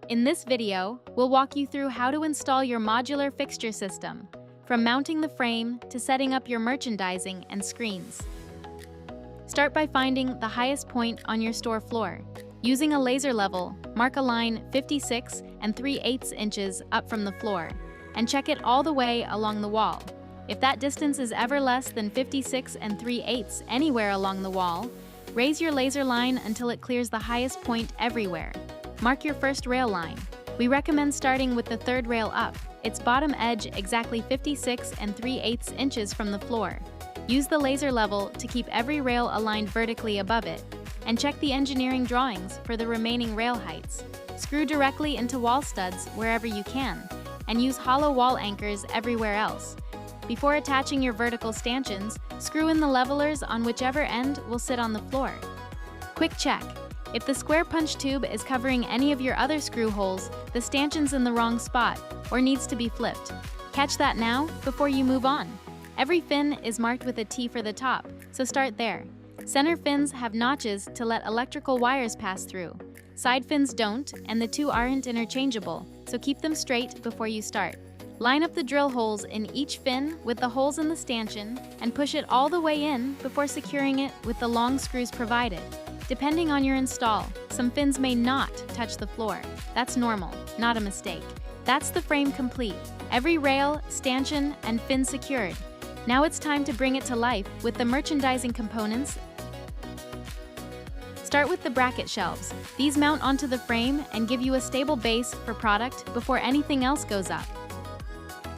In this video, we'll walk you through how to install your modular fixture system, from mounting the frame to setting up your merchandising and screens. Start by finding the highest point on your store floor. Using a laser level, mark a line 56 and 3/8 inches up from the floor, and check it all the way along the wall. If that distance is ever less than 56 and 3/8 anywhere along the wall, raise your laser line until it clears the highest point everywhere. Mark your first rail line. We recommend starting with the third rail up, its bottom edge exactly 56 and 3/8 inches from the floor. Use the laser level to keep every rail aligned vertically above it, and check the engineering drawings for the remaining rail heights. Screw directly into wall studs wherever you can, and use hollow wall anchors everywhere else. Before attaching your vertical stanchions, screw in the levelers on whichever end will sit on the floor. Quick check. If the square punch tube is covering any of your other screw holes, the stanchion's in the wrong spot or needs to be flipped. Catch that now before you move on. Every fin is marked with a T for the top, so start there. Center fins have notches to let electrical wires pass through. Side fins don't, and the two aren't interchangeable, so keep them straight before you start. Line up the drill holes in each fin with the holes in the stanchion and push it all the way in before securing it with the long screws provided. Depending on your install, some fins may not touch the floor. That's normal, not a mistake. That's the frame complete. Every rail, stanchion, and fin secured. Now it's time to bring it to life with the merchandising components. Start with the bracket shelves. These mount onto the frame and give you a stable base for product before anything else goes up.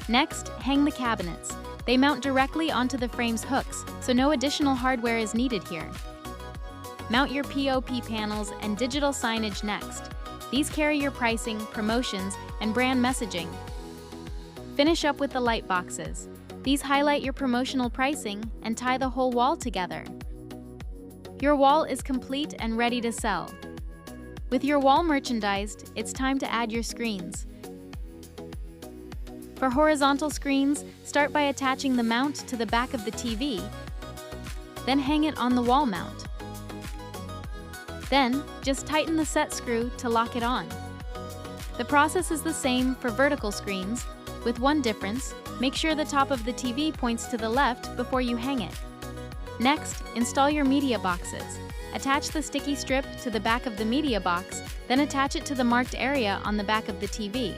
Next, hang the cabinets. They mount directly onto the frame's hooks, so no additional hardware is needed here. Mount your POP panels and digital signage next. These carry your pricing, promotions, and brand messaging. Finish up with the light boxes. These highlight your promotional pricing and tie the whole wall together. Your wall is complete and ready to sell. With your wall merchandised, it's time to add your screens. For horizontal screens, start by attaching the mount to the back of the TV, then hang it on the wall mount. Then, just tighten the set screw to lock it on. The process is the same for vertical screens, with one difference: make sure the top of the TV points to the left before you hang it. Next, install your media boxes. Attach the sticky strip to the back of the media box, then attach it to the marked area on the back of the TV.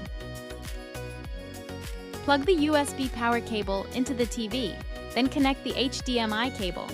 Plug the USB power cable into the TV, then connect the HDMI cable.